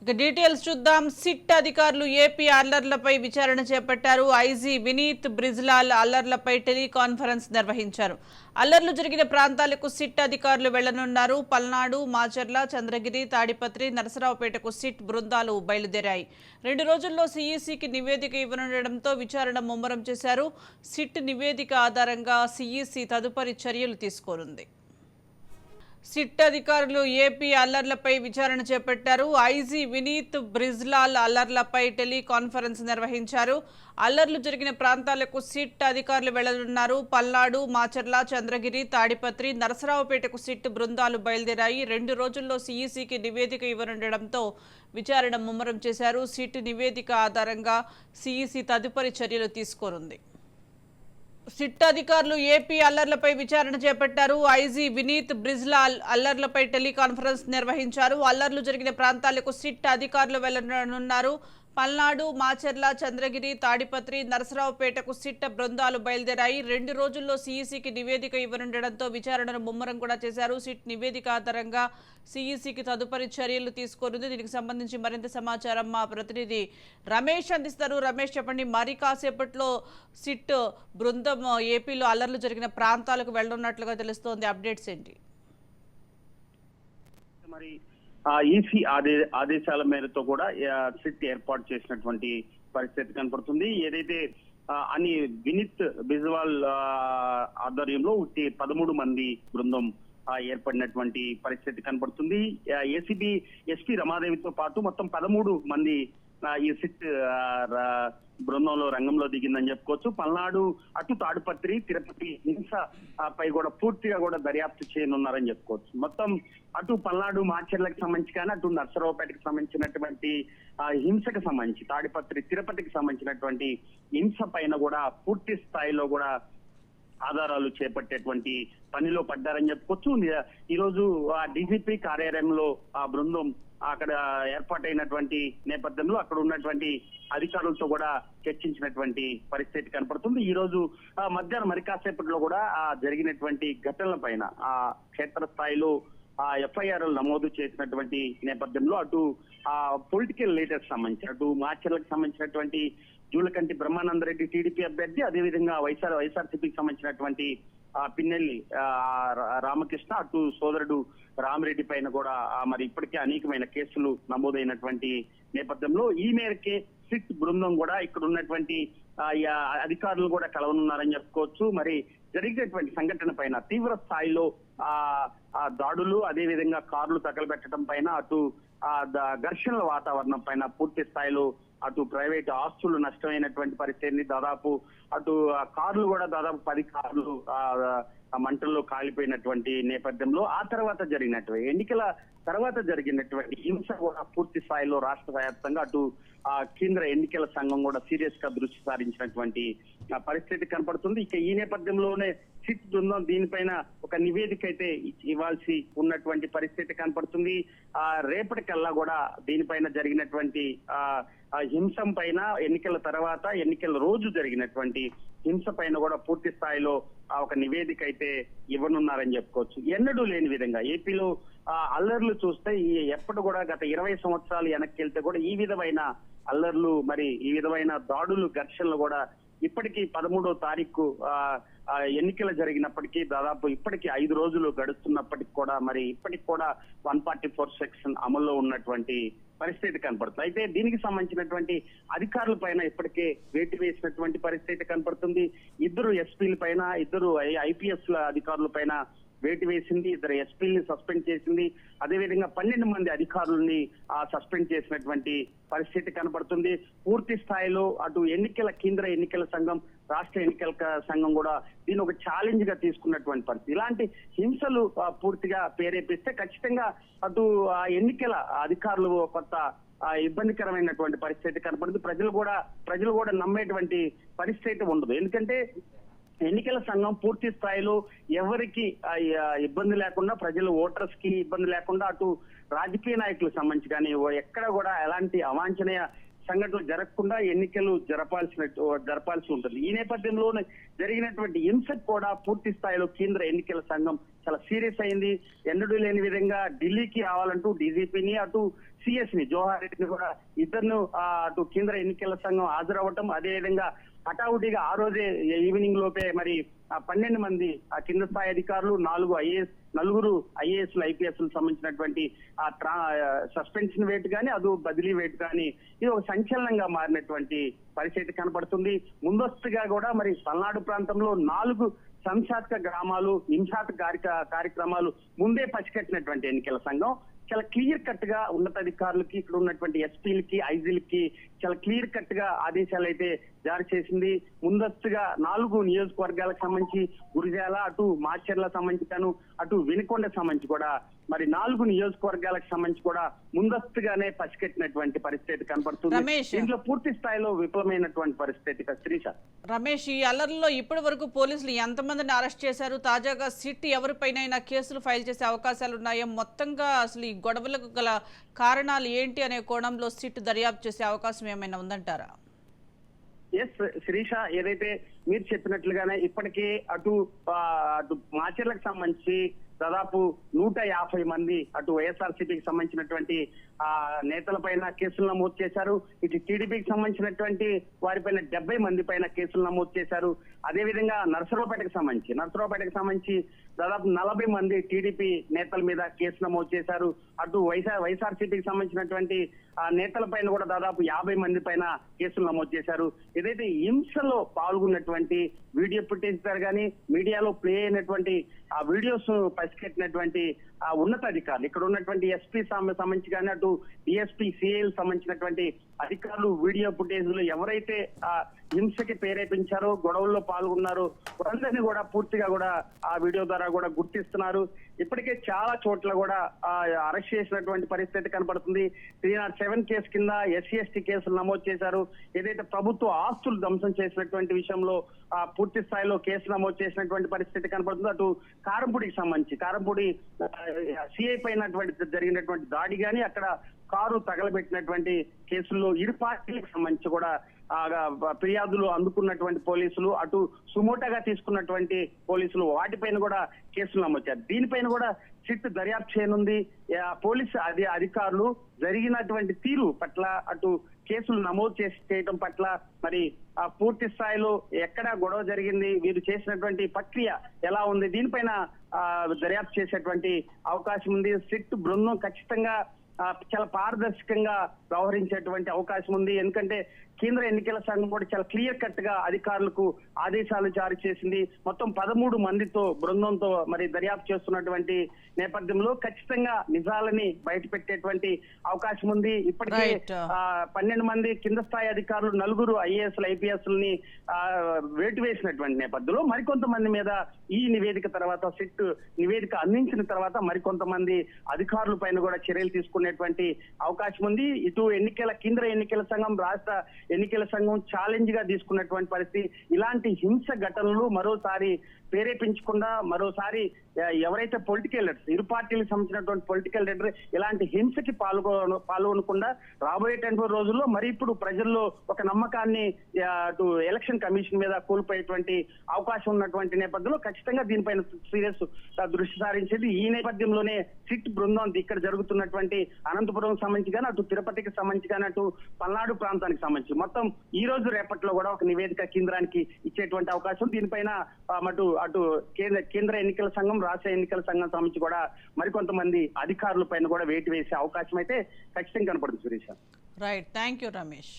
ఇక డీటెయిల్స్ చూద్దాం. సిట్ అధికారులు ఏపీ అల్లర్లపై విచారణ చేపట్టారు. ఐజీ వినీత్ బ్రిజ్లాల్ అల్లర్లపై టెలికాన్ఫరెన్స్ నిర్వహించారు. అల్లర్లు జరిగిన ప్రాంతాలకు సిట్ అధికారులు వెళ్లనున్నారు. పల్నాడు, మాచర్ల, చంద్రగిరి, తాడిపత్రి, నరసరావుపేటకు సిట్ బృందాలు బయలుదేరాయి. 2 రోజుల్లో సీఈసీకి నివేదిక ఇవ్వనుండడంతో విచారణ ముమ్మరం చేశారు. సిట్ నివేదిక ఆధారంగా సీఈసీ తదుపరి చర్యలు తీసుకోనుంది. సిట్ అధికారులు ఏపీ అల్లర్లపై విచారణ చేపట్టారు. ఐజీ వినీత్ బ్రిజ్లాల్ అల్లర్లపై టెలికాన్ఫరెన్స్ నిర్వహించారు. అల్లర్లు జరిగిన ప్రాంతాలకు సిట్ అధికారులు వెళ్లనున్నారు. పల్నాడు, మాచర్ల, చంద్రగిరి, తాడిపత్రి, నరసరావుపేటకు సిట్ బృందాలు బయలుదేరాయి. 2 రోజుల్లో సీఈసీకి నివేదిక ఇవ్వనుండడంతో విచారణ ముమ్మరం చేశారు. సిట్ నివేదిక ఆధారంగా సీఈసీ తదుపరి చర్యలు తీసుకోనుంది. సిట్ అధికారులు ఏపీ అల్లర్లపై విచారణ చేపట్టారు. ఐజీ వినీత్ బ్రిజ్లాల్ అల్లర్లపై టెలికాన్ఫరెన్స్ నిర్వహించారు. అల్లర్లు జరిగిన ప్రాంతాలకు సిట్ అధికారులు వెళ్లనున్నారు. పల్నాడు, మాచర్ల, చంద్రగిరి, తాడిపత్రి, నరసరావుపేటకు సిట్ బృందాలు బయలుదేరాయి. 2 రోజుల్లో సీఈసీకి నివేదిక ఇవ్వనుండడంతో విచారణను ముమ్మరం కూడా చేశారు. సిట్ నివేదిక ఆధారంగా సీఈసీకి తదుపరి చర్యలు తీసుకోనుంది. దీనికి సంబంధించి మరింత సమాచారం మా ప్రతినిధి రమేష్ అందిస్తారు. రమేష్, చెప్పండి, మరి కాసేపట్లో సిట్ బృందం ఏపీలో అల్లర్లు జరిగిన ప్రాంతాలకు వెళ్లనున్నట్లుగా తెలుస్తోంది. అప్డేట్స్ ఏంటి? మరి ఈసీ ఆదేశాల మేరతో కూడా సిట్ ఏర్పాటు చేసినటువంటి పరిస్థితి కనపడుతుంది. ఏదైతే అని వినీత్ బిజ్లాల్ ఆధ్వర్యంలో 13 మంది బృందం ఏర్పడినటువంటి పరిస్థితి కనపడుతుంది. ఏసీబీ ఎస్పీ రమాదేవితో పాటు మొత్తం 13 మంది ఈ సిట్ బృందంలో రంగంలో దిగిందని చెప్పుకోవచ్చు. పల్నాడు, అటు తాడిపత్రి, తిరుపతి హింస పై కూడా పూర్తిగా కూడా దర్యాప్తు చేయనున్నారని చెప్పుకోవచ్చు. మొత్తం అటు పల్నాడు, మాచర్లకు సంబంధించి కానీ అటు నర్సరావుపేటకు సంబంధించినటువంటి హింసకు సంబంధించి, తాడిపత్రి, తిరుపతికి సంబంధించినటువంటి హింస పైన కూడా పూర్తి స్థాయిలో కూడా ఆధారాలు చేపట్టేటువంటి పనిలో పడ్డారని చెప్పుకోవచ్చు. ఈ రోజు డీజీపీ కార్యాలయంలో ఆ బృందం అక్కడ ఏర్పాటైనటువంటి నేపథ్యంలో అక్కడ ఉన్నటువంటి అధికారులతో కూడా చర్చించినటువంటి పరిస్థితి కనపడుతుంది. ఈ రోజు మధ్యాహ్నం మరి కాసేపట్లో కూడా జరిగినటువంటి ఘటనల పైన ఆ క్షేత్రస్థాయిలో ఎఫ్ఐఆర్లు నమోదు చేసినటువంటి నేపథ్యంలో అటు పొలిటికల్ లీడర్స్ సంబంధించి, అటు మాచర్లకు సంబంధించినటువంటి జూలకంటి బ్రహ్మానందరెడ్డి టీడీపీ అభ్యర్థి, అదేవిధంగా వైఎస్ఆర్సీపీకి సంబంధించినటువంటి పిన్నెల్లి రామకృష్ణ, అటు సోదరుడు రామిరెడ్డి పైన కూడా మరి ఇప్పటికే అనేకమైన కేసులు నమోదైనటువంటి నేపథ్యంలో ఈ మేరకే సిట్ బృందం కూడా ఇక్కడ ఉన్నటువంటి అధికారులు కూడా కలవనున్నారని చెప్పుకోవచ్చు. మరి జరిగినటువంటి సంఘటన పైన తీవ్ర స్థాయిలో దాడులు, అదేవిధంగా కార్లు తగలబెట్టడం పైన, అటు ఘర్షణల వాతావరణం పైన పూర్తి స్థాయిలో అటు ప్రైవేట్ ఆస్తులు నష్టమైనటువంటి పరిస్థితిని, దాదాపు అటు కార్లు కూడా దాదాపు 10 కార్లు మంటల్లో కాలిపోయినటువంటి నేపథ్యంలో ఆ తర్వాత ఎన్నికల తర్వాత జరిగినటువంటి హింస కూడా పూర్తి స్థాయిలో రాష్ట్ర వ్యాప్తంగా అటు కేంద్ర ఎన్నికల సంఘం కూడా సీరియస్ గా దృష్టి సారించినటువంటి పరిస్థితి కనపడుతుంది. ఇక ఈ నేపథ్యంలోనే సిట్ బృందం దీనిపైన ఒక నివేదిక అయితే ఇవ్వాల్సి ఉన్నటువంటి పరిస్థితి కనపడుతుంది. రేపటికల్లా కూడా దీనిపైన జరిగినటువంటి హింసం పైన, ఎన్నికల తర్వాత ఎన్నికల రోజు జరిగినటువంటి హింస పైన కూడా పూర్తి స్థాయిలో ఒక నివేదిక అయితే ఇవ్వనున్నారని చెప్పుకోవచ్చు. ఎన్నడూ లేని విధంగా ఏపీలో అల్లర్లు చూస్తే ఎప్పుడు కూడా గత 20 సంవత్సరాలు వెనక్కి వెళ్తే కూడా ఈ విధమైన అల్లర్లు, మరి ఈ విధమైన దాడులు, ఘర్షణలు కూడా ఇప్పటికీ 13వ తారీఖు ఎన్నికలు జరిగినప్పటికీ దాదాపు ఇప్పటికీ 5 రోజులు గడుస్తున్నప్పటికీ కూడా మరి ఇప్పటికి కూడా 144 సెక్షన్ అమల్లో ఉన్నటువంటి పరిస్థితి కనపడుతుంది. అయితే దీనికి సంబంధించినటువంటి అధికారుల పైన ఇప్పటికే వేటు వేసినటువంటి పరిస్థితి కనపడుతుంది. 2 ఎస్పీల పైన, 2 ఐపీఎస్ అధికారుల పైన వేటు వేసింది, 2 ఎస్పీని సస్పెండ్ చేసింది, అదేవిధంగా 12 మంది అధికారుల్ని సస్పెండ్ చేసినటువంటి పరిస్థితి కనపడుతుంది. పూర్తి స్థాయిలో అటు కేంద్ర ఎన్నికల సంఘం, రాష్ట్ర ఎన్నికల సంఘం కూడా దీన్ని ఒక ఛాలెంజ్ గా తీసుకున్నటువంటి పరిస్థితి. ఇలాంటి హింసలు పూర్తిగా ప్రేరేపిస్తే ఖచ్చితంగా అటు ఎన్నికల అధికారులు కొంత ఇబ్బందికరమైనటువంటి పరిస్థితి కనపడుతుంది. ప్రజలు కూడా నమ్మేటువంటి పరిస్థితి ఉండదు. ఎందుకంటే ఎన్నికల సంఘం పూర్తి స్థాయిలో ఎవరికి ఇబ్బంది లేకుండా, ప్రజలు ఓటర్స్ కి ఇబ్బంది లేకుండా, అటు రాజకీయ నాయకులకు సంబంధించి కానీ ఎక్కడ కూడా ఎలాంటి అవాంఛనీయ సంఘటనలు జరగకుండా ఎన్నికలు జరపాల్సి ఉంటుంది. ఈ నేపథ్యంలో జరిగినటువంటి హింసకు కూడా పూర్తి స్థాయిలో కేంద్ర ఎన్నికల సంఘం చాలా సీరియస్ అయింది. ఎన్నడూ లేని విధంగా ఢిల్లీకి రావాలంటూ డీజీపీని అటు సిఎస్ ని జోహార్ రెడ్డిని కూడా ఇద్దరును అటు కేంద్ర ఎన్నికల సంఘం హాజరవ్వటం, అదేవిధంగా హఠావుటిగా ఆ రోజే ఈవినింగ్ లోపే మరి 12 మంది కింద స్థాయి అధికారులు, నలుగురు ఐఏఎస్ ఐపీఎస్ సంబంధించినటువంటి సస్పెన్షన్ వేటు కానీ అదు బదిలీ వేటు కానీ ఇది ఒక సంచలనంగా మారినటువంటి పరిస్థితి కనబడుతుంది. ముందస్తుగా కూడా మరి పల్నాడు ప్రాంతంలో 4 సంశాత్క గ్రామాలు హింసాత్మక కార్యక్రమాలు ముందే పసిగట్టినటువంటి ఎన్నికల సంఘం చాలా క్లియర్ కట్ గా ఉన్నతాధికారులకి, ఇక్కడ ఉన్నటువంటి ఎస్పీలకి, ఐజీలకి చాలా క్లియర్ కట్ గా ఆదేశాలు అయితే జారీ చేసింది. ముందస్తుగా 4 నియోజకవర్గాలకు సంబంధించి గురిజాల, అటు మాచర్ల సంబంధించాను, అటు వినుకొండ సంబంధించి కూడా మరి 4 నియోజకవర్గాలకు సంబంధించి కూడా ముందస్తుగానే పసిగట్టినటువంటి పరిస్థితి కనపడుతుంది. దీంట్లో పూర్తి స్థాయిలో విఫలమైనటువంటి పరిస్థితి. శ్రీష, రమేష్, ఈ అల్లర్లో ఇప్పటి వరకు పోలీసులు ఎంతమందిని అరెస్ట్ చేశారు? తాజాగా సిట్ ఎవరిపైనైనా కేసులు ఫైల్ చేసే అవకాశాలు ఉన్నాయా? మొత్తంగా అసలు ఈ గొడవలకు గల కారణాలు ఏంటి అనే కోణంలో సిట్ దర్యాప్తు చేసే అవకాశం ఏమైనా ఉందంటారా? ఎస్ శిరీష, ఏదైతే మీరు చెప్పినట్లుగానే ఇప్పటికే అటు మాచర్లకు సంబంధించి దాదాపు 150 మంది అటు వైఎస్ఆర్సీపీకి సంబంధించినటువంటి నేతల పైన కేసులు నమోదు చేశారు. ఇటు టీడీపీకి సంబంధించినటువంటి వారిపైన 70 మంది పైన కేసులు నమోదు చేశారు. అదేవిధంగా నర్సరావుపేటకు సంబంధించి దాదాపు 40 మంది టీడీపీ నేతల మీద కేసు నమోదు చేశారు. అటు వైఎస్ఆర్సీపీకి సంబంధించినటువంటి నేతల పైన కూడా దాదాపు 50 మంది పైన కేసులు నమోదు చేశారు. ఏదైతే హింసలో పాల్గొన్నటువంటి వీడియో ఫుటేజ్ కానీ మీడియాలో ప్లే అయినటువంటి ఆ వీడియోస్ పసిగట్టినటువంటి ఉన్నతాధికారులు, ఇక్కడ ఉన్నటువంటి ఎస్పీ సంబంధించి కానీ అటు డిఎస్పీ సిఐలు సంబంధించినటువంటి అధికారులు వీడియో ఫుటేజ్ లో ఎవరైతే హింసకి ప్రేరేపించారో, గొడవల్లో పాల్గొన్నారో వారందరినీ కూడా పూర్తిగా కూడా ఆ వీడియో ద్వారా కూడా గుర్తిస్తున్నారు. ఇప్పటికే చాలా చోట్ల కూడా అరెస్ట్ చేసినటువంటి పరిస్థితి కనపడుతుంది. 307 కేసు కింద SC/ST కేసులు నమోదు చేశారు. ఏదైతే ప్రభుత్వ ఆస్తులు ధ్వంసం చేసినటువంటి విషయంలో పూర్తి స్థాయిలో కేసు నమోదు చేసినటువంటి పరిస్థితి కనపడుతుంది. అటు కారంపూడికి సంబంధించి కారంపూడి సిఐ పైన జరిగినటువంటి దాడి కానీ, అక్కడ కారు తగలబెట్టినటువంటి కేసుల్లో ఇరు పార్టీలకు సంబంధించి కూడా ఫిర్యాదులు అందుకున్నటువంటి పోలీసులు, అటు సుమోటోగా తీసుకున్నటువంటి పోలీసులు వాటిపైన కూడా కేసులు నమోదు. దీనిపైన కూడా సిట్ దర్యాప్తు చేయనుంది. పోలీసు అధికారులు జరిగినటువంటి తీరు పట్ల, అటు కేసులు నమోదు చేయడం పట్ల మరి పూర్తి స్థాయిలో ఎక్కడ గొడవ జరిగింది, వీరు చేసినటువంటి ప్రక్రియ ఎలా ఉంది, దీనిపైన దర్యాప్తు చేసేటువంటి అవకాశం ఉంది. సిట్ బృందం ఖచ్చితంగా చాలా పారదర్శకంగా వ్యవహరించేటువంటి అవకాశం ఉంది. ఎందుకంటే కేంద్ర ఎన్నికల సంఘం కూడా చాలా క్లియర్ కట్ గా అధికారులకు ఆదేశాలు జారీ చేసింది. మొత్తం 13 మందితో బృందంతో మరి దర్యాప్తు చేస్తున్నటువంటి నేపథ్యంలో ఖచ్చితంగా నిజాలని బయట పెట్టేటువంటి అవకాశం ఉంది. ఇప్పటికే 12 మంది కింద స్థాయి అధికారులు, 4 ఐఏఎస్ ఐపీఎస్ ని వేటు వేసినటువంటి నేపథ్యంలో మరికొంతమంది మీద ఈ నివేదిక తర్వాత, సిట్ నివేదిక అందించిన తర్వాత మరికొంతమంది అధికారుల పైన కూడా చర్యలు తీసుకునేటువంటి అవకాశం ఉంది. ఇటు కేంద్ర ఎన్నికల సంఘం, రాష్ట్ర ఎన్నికల సంఘం ఛాలెంజ్ గా తీసుకున్నటువంటి పరిస్థితి. ఇలాంటి హింస ఘటనలు మరోసారి ప్రేరేపించకుండా, మరోసారి ఎవరైతే పొలిటికల్ లీడర్స్, ఇరు పార్టీలకు సంబంధించినటువంటి పొలిటికల్ లీడర్ ఇలాంటి హింసకి పాల్గొనకుండా రాబోయేటువంటి రోజుల్లో మరి ఇప్పుడు ప్రజల్లో ఒక నమ్మకాన్ని అటు ఎలక్షన్ కమిషన్ మీద కోల్పోయేటువంటి అవకాశం ఉన్నటువంటి నేపథ్యంలో ఖచ్చితంగా దీనిపైన సీరియస్ దృష్టి సారించేది. ఈ నేపథ్యంలోనే సిట్ బృందం ఇక్కడ జరుగుతున్నటువంటి అనంతపురం సంబంధించి కానీ, అటు తిరుపతికి సంబంధించి కానీ, అటు పల్నాడు ప్రాంతానికి సంబంధించి మొత్తం ఈ రోజు రేపట్లో కూడా ఒక నివేదిక కేంద్రానికి ఇచ్చేటువంటి అవకాశం. దీనిపైన అటు కేంద్ర ఎన్నికల సంఘం, రాష్ట్ర ఎన్నికల సంఘం సంబంధించి కూడా మరికొంతమంది అధికారుల పైన కూడా వేటు వేసే అవకాశం అయితే ఖచ్చితంగా కనపడుతుంది. Suresh, right, thank you Ramesh.